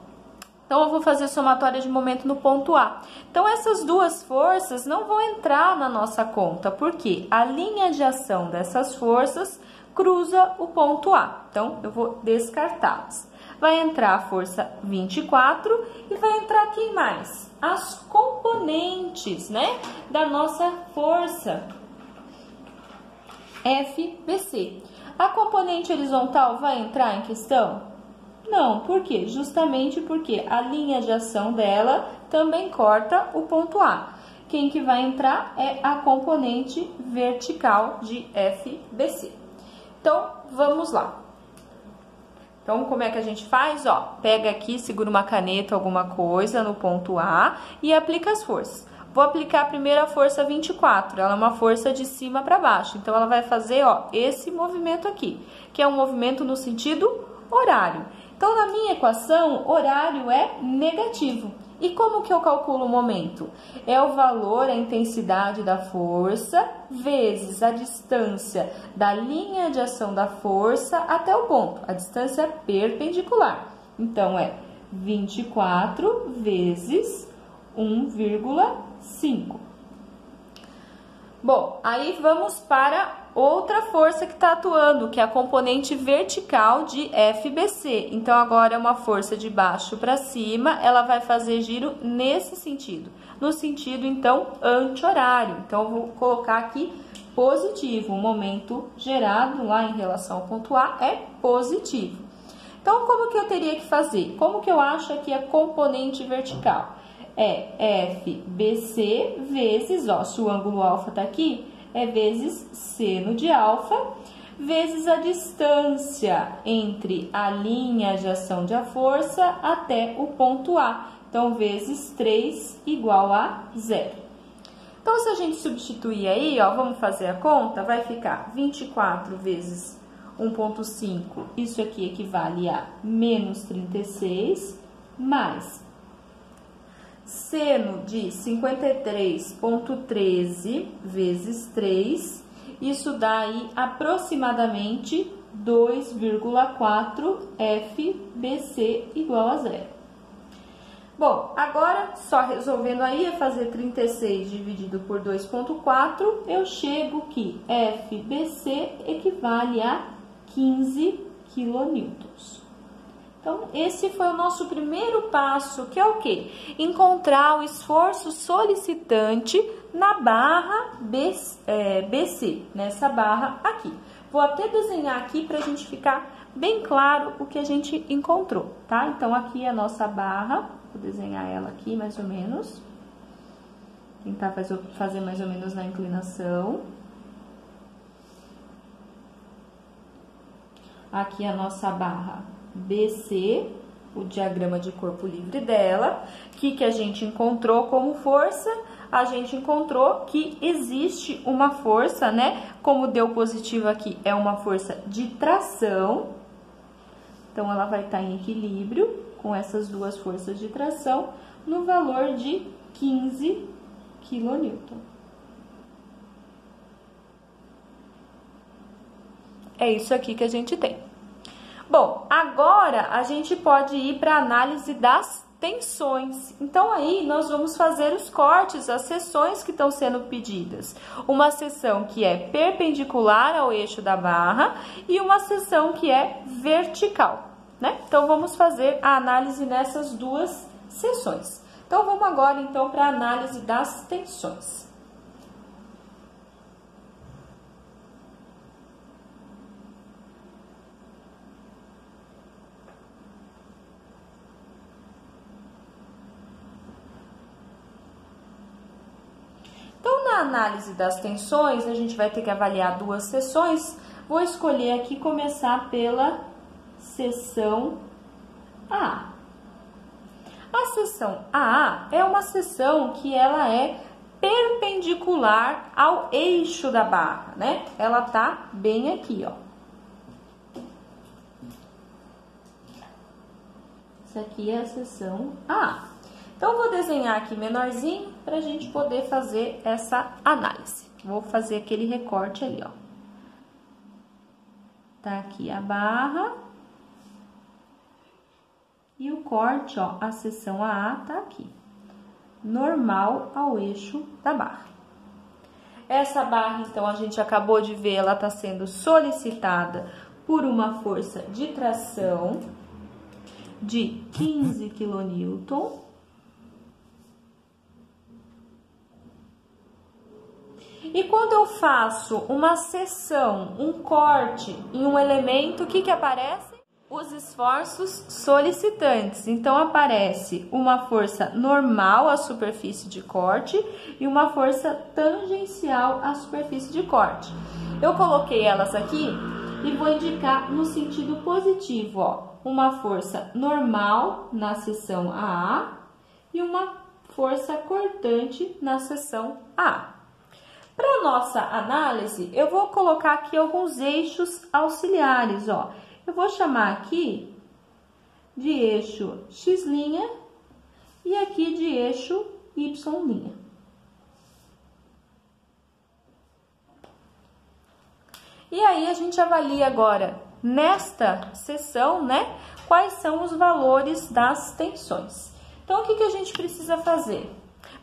Então, eu vou fazer somatória de momento no ponto A. Então, essas duas forças não vão entrar na nossa conta, porque a linha de ação dessas forças cruza o ponto A. Então, eu vou descartá-las. Vai entrar a força 24 e vai entrar quem mais? As componentes, né, da nossa força FBC. A componente horizontal vai entrar em questão? Não, por quê? Justamente porque a linha de ação dela também corta o ponto A. Quem que vai entrar é a componente vertical de FBC. Então, vamos lá. Então, como é que a gente faz? Ó, pega aqui, segura uma caneta, alguma coisa no ponto A e aplica as forças. Vou aplicar a primeira força 24, ela é uma força de cima para baixo. Então, ela vai fazer, ó, esse movimento aqui, que é um movimento no sentido horário. Então, na minha equação, horário é negativo. E como que eu calculo o momento? É o valor, a intensidade da força, vezes a distância da linha de ação da força até o ponto, a distância perpendicular. Então, é 24 vezes 1,5. Bom, aí vamos para outra força que está atuando, que é a componente vertical de FBC. Então, agora é uma força de baixo para cima, ela vai fazer giro nesse sentido. No sentido, então, anti-horário. Então, eu vou colocar aqui positivo. O momento gerado lá em relação ao ponto A é positivo. Então, como que eu teria que fazer? Como que eu acho aqui a componente vertical? É FBC vezes, ó, se o ângulo alfa tá aqui, é vezes seno de alfa, vezes a distância entre a linha de ação de a força até o ponto A. Então, vezes 3 igual a 0. Então, se a gente substituir aí, ó, vamos fazer a conta, vai ficar 24 vezes 1,5, isso aqui equivale a menos 36, mais seno de 53,13 vezes 3, isso dá aí aproximadamente 2,4 FBC igual a 0. Bom, agora só resolvendo aí, é fazer 36 dividido por 2,4, eu chego que FBC equivale a 15 quilonewtons. Então, esse foi o nosso primeiro passo, que é o quê? Encontrar o esforço solicitante na barra BC, nessa barra aqui. Vou até desenhar aqui para a gente ficar bem claro o que a gente encontrou, tá? Então, aqui é a nossa barra, vou desenhar ela aqui mais ou menos. Tentar fazer mais ou menos na inclinação. Aqui a nossa barra BC, o diagrama de corpo livre dela. O que a gente encontrou como força? A gente encontrou que existe uma força, né? Como deu positivo aqui, é uma força de tração. Então, ela vai estar em equilíbrio com essas duas forças de tração no valor de 15 quilonewton. É isso aqui que a gente tem. Bom, agora a gente pode ir para a análise das tensões. Então, aí nós vamos fazer os cortes, as seções que estão sendo pedidas. Uma seção que é perpendicular ao eixo da barra e uma seção que é vertical, né? Então, vamos fazer a análise nessas duas seções. Então, vamos agora, então, para a análise das tensões. Então, na análise das tensões, a gente vai ter que avaliar duas seções. Vou escolher aqui começar pela seção AA. A seção AA é uma seção que ela é perpendicular ao eixo da barra, né? Ela tá bem aqui, ó. Essa aqui é a seção AA. Então, vou desenhar aqui menorzinho para a gente poder fazer essa análise. Vou fazer aquele recorte ali, ó. Tá aqui a barra. E o corte, ó, a seção AA tá aqui. Normal ao eixo da barra. Essa barra, então, a gente acabou de ver, ela tá sendo solicitada por uma força de tração de 15 kN. E quando eu faço uma seção, um corte em um elemento, o que aparece? os esforços solicitantes. Então, aparece uma força normal à superfície de corte e uma força tangencial à superfície de corte. Eu coloquei elas aqui e vou indicar no sentido positivo, ó, uma força normal na seção AA e uma força cortante na seção AA. Para nossa análise, eu vou colocar aqui alguns eixos auxiliares, ó. Eu vou chamar aqui de eixo X' e aqui de eixo Y'. E aí, a gente avalia agora, nesta seção, né, quais são os valores das tensões. Então, o que a gente precisa fazer?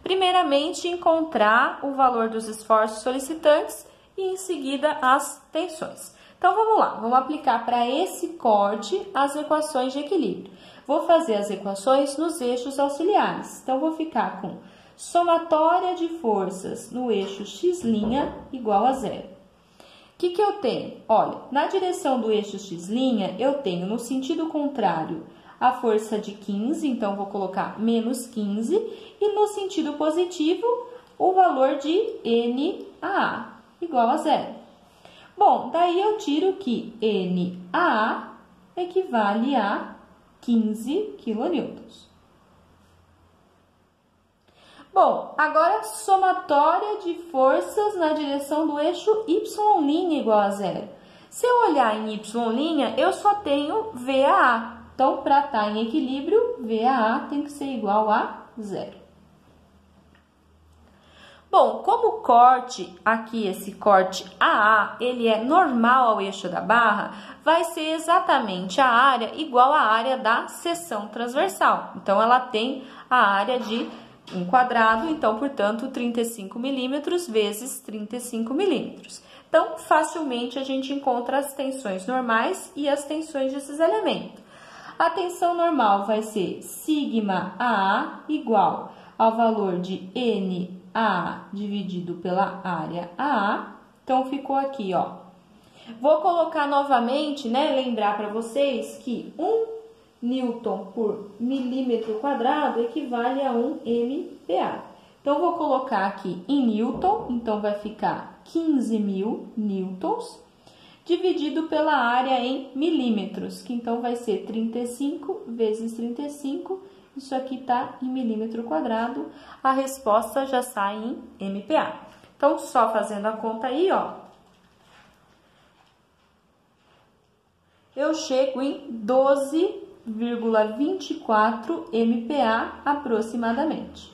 Primeiramente, encontrar o valor dos esforços solicitantes e, em seguida, as tensões. Então, vamos lá, vamos aplicar para esse corte as equações de equilíbrio. Vou fazer as equações nos eixos auxiliares. Então, vou ficar com somatória de forças no eixo X' igual a zero. O que eu tenho? Olha, na direção do eixo X', eu tenho no sentido contrário a força de 15, então vou colocar menos 15, e no sentido positivo, o valor de NAA, igual a zero. Bom, daí eu tiro que NAA equivale a 15 kN. Bom, agora somatória de forças na direção do eixo Y' igual a zero. Se eu olhar em Y', eu só tenho VAA. Então, para estar em equilíbrio, VAA tem que ser igual a zero. Bom, como o corte, aqui esse corte AA, ele é normal ao eixo da barra, vai ser exatamente a área igual à área da seção transversal. Então, ela tem a área de um quadrado, então, portanto, 35 milímetros vezes 35 milímetros. Então, facilmente a gente encontra as tensões normais e as tensões de cisalhamento. A tensão normal vai ser sigma AA igual ao valor de NA dividido pela área AA. Então, ficou aqui, ó. Vou colocar novamente, né, lembrar para vocês que 1 Newton por milímetro quadrado equivale a 1 MPa. Então, vou colocar aqui em Newton, então vai ficar 15.000 newtons, dividido pela área em milímetros, que então vai ser 35 vezes 35, isso aqui está em milímetro quadrado, a resposta já sai em MPa. Então, só fazendo a conta aí, ó, eu chego em 12,24 MPa aproximadamente.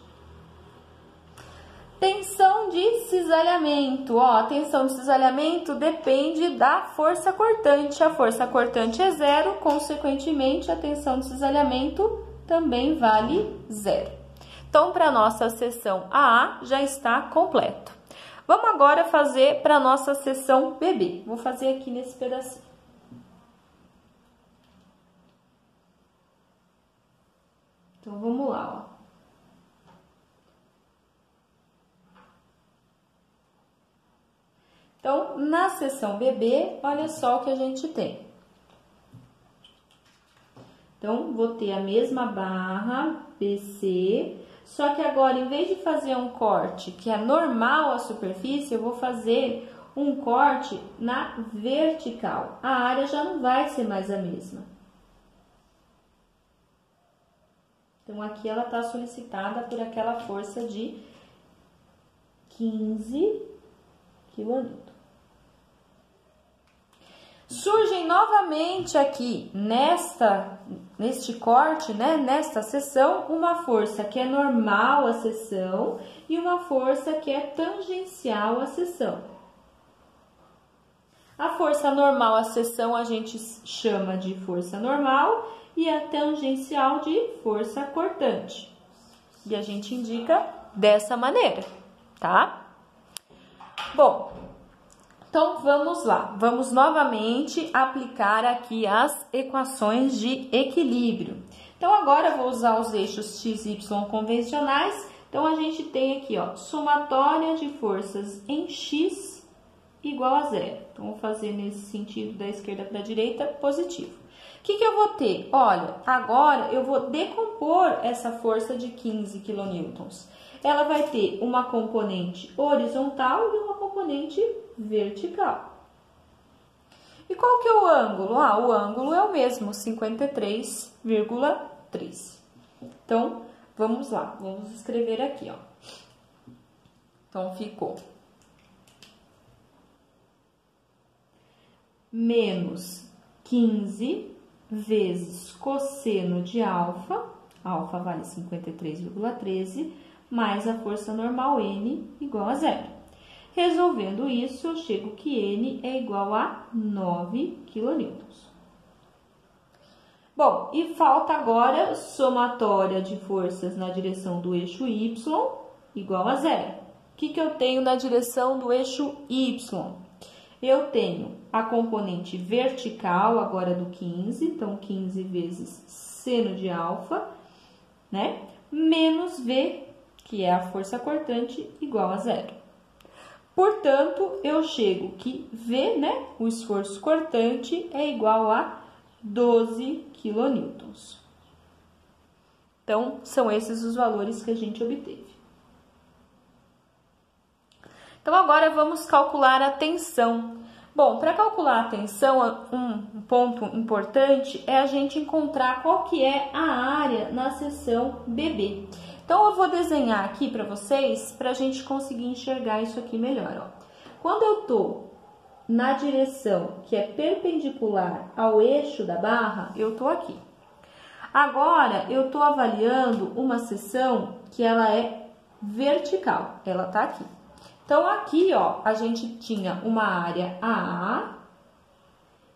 Tensão de cisalhamento. Ó, a tensão de cisalhamento depende da força cortante. A força cortante é zero, consequentemente, a tensão de cisalhamento também vale zero. Então, para a nossa seção AA já está completo. Vamos agora fazer para a nossa seção BB. Vou fazer aqui nesse pedacinho. Então, vamos lá, ó. Então, na seção BB, olha só o que a gente tem. Então, vou ter a mesma barra BC, só que agora, em vez de fazer um corte que é normal à superfície, eu vou fazer um corte na vertical. A área já não vai ser mais a mesma. Então, aqui ela está solicitada por aquela força de 15 kN. Surgem novamente aqui neste corte, né, nesta seção, uma força que é normal à seção e uma força que é tangencial à seção. A força normal à seção a gente chama de força normal e a tangencial de força cortante. E a gente indica dessa maneira, tá? Bom, então, vamos lá. Vamos novamente aplicar aqui as equações de equilíbrio. Então, agora eu vou usar os eixos x, y convencionais. Então, a gente tem aqui, ó, somatória de forças em x igual a zero. Então, vou fazer nesse sentido da esquerda para a direita, positivo. O que eu vou ter? Olha, agora eu vou decompor essa força de 15 kN. Ela vai ter uma componente horizontal e uma componente vertical. E qual que é o ângulo? O ângulo é o mesmo, 53,13. Então, vamos lá, vamos escrever aqui, ó. Então, ficou menos 15 vezes cosseno de alfa, alfa vale 53,13, mais a força normal N igual a zero. Resolvendo isso, eu chego que N é igual a 9 kN. Bom, e falta agora somatória de forças na direção do eixo Y igual a zero. O que eu tenho na direção do eixo Y? Eu tenho a componente vertical agora do 15, então 15 vezes seno de alfa, né? Menos V, que é a força cortante, igual a zero. Portanto, eu chego que V, né, o esforço cortante, é igual a 12 kN. Então, são esses os valores que a gente obteve. Então, agora vamos calcular a tensão. Bom, para calcular a tensão, um ponto importante é a gente encontrar qual que é a área na seção BB. Então, eu vou desenhar aqui para vocês, para a gente conseguir enxergar isso aqui melhor, ó. Quando eu estou na direção que é perpendicular ao eixo da barra, eu estou aqui. Agora, eu estou avaliando uma seção que ela é vertical, ela está aqui. Então, aqui, ó, a gente tinha uma área AA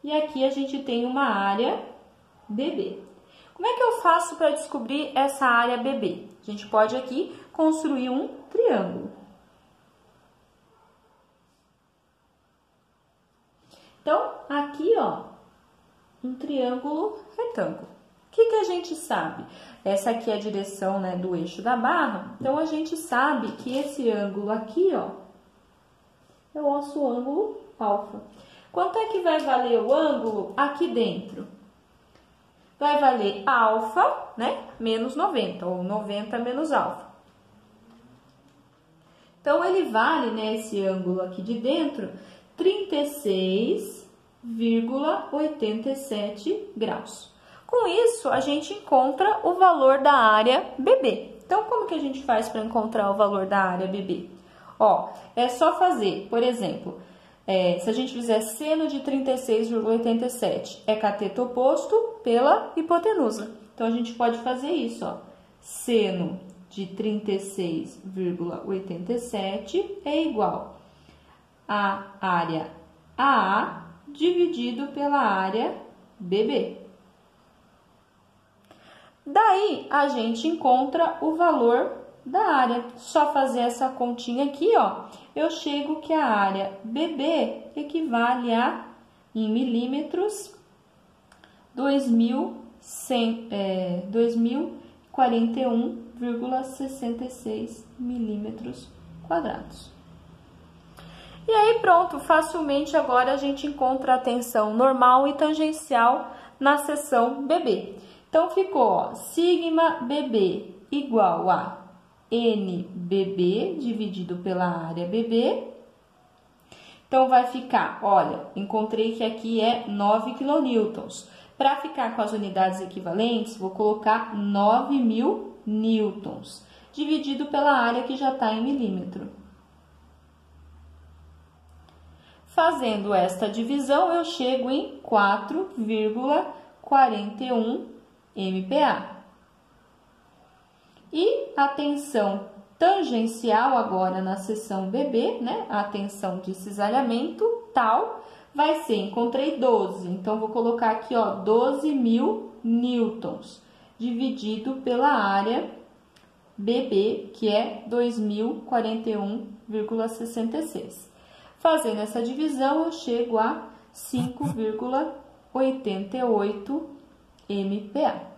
e aqui a gente tem uma área BB. Como é que eu faço para descobrir essa área BB? A gente pode aqui construir um triângulo. Então, aqui, ó, um triângulo retângulo. O que a gente sabe? Essa aqui é a direção, né, do eixo da barra. Então, a gente sabe que esse ângulo aqui, ó, é o nosso ângulo alfa. Quanto é que vai valer o ângulo aqui dentro? Vai valer alfa, né, menos 90, ou 90 menos alfa. Então, ele vale, né, esse ângulo aqui de dentro, 36,87 graus. Com isso, a gente encontra o valor da área BB. Então, como que a gente faz para encontrar o valor da área BB? Ó, é só fazer, por exemplo, se a gente fizer seno de 36,87, é cateto oposto pela hipotenusa. Então, a gente pode fazer isso, ó. Seno de 36,87 é igual a área AA dividido pela área BB. Daí, a gente encontra o valor da área. Só fazer essa continha aqui, ó, eu chego que a área BB equivale a, em milímetros, 2041,66 milímetros quadrados. E aí, pronto, facilmente agora a gente encontra a tensão normal e tangencial na seção BB. Então, ficou, ó, sigma BB igual a NBB dividido pela área BB. Então, vai ficar, olha, encontrei que aqui é 9 kN. Para ficar com as unidades equivalentes, vou colocar 9.000 newtons, dividido pela área que já está em milímetro. Fazendo esta divisão, eu chego em 4,41 MPa. E a tensão tangencial agora na seção BB, né? A tensão de cisalhamento tal, vai ser, encontrei 12, então vou colocar aqui, ó, 12.000 newtons, dividido pela área BB, que é 2041,66. Fazendo essa divisão, eu chego a 5,88 MPa.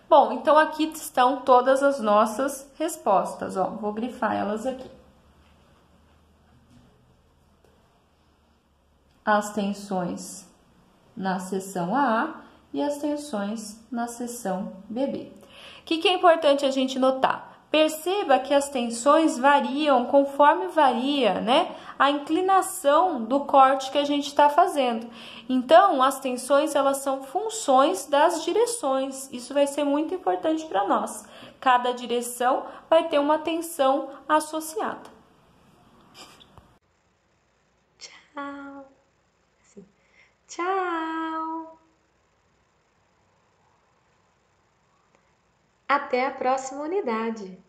Bom, então aqui estão todas as nossas respostas, ó, vou grifar elas aqui. As tensões na seção AA e as tensões na seção BB. O que é importante a gente notar? Perceba que as tensões variam conforme varia, né, a inclinação do corte que a gente está fazendo. Então, as tensões, elas são funções das direções. Isso vai ser muito importante para nós. Cada direção vai ter uma tensão associada. Tchau. Assim. Tchau. Até a próxima unidade.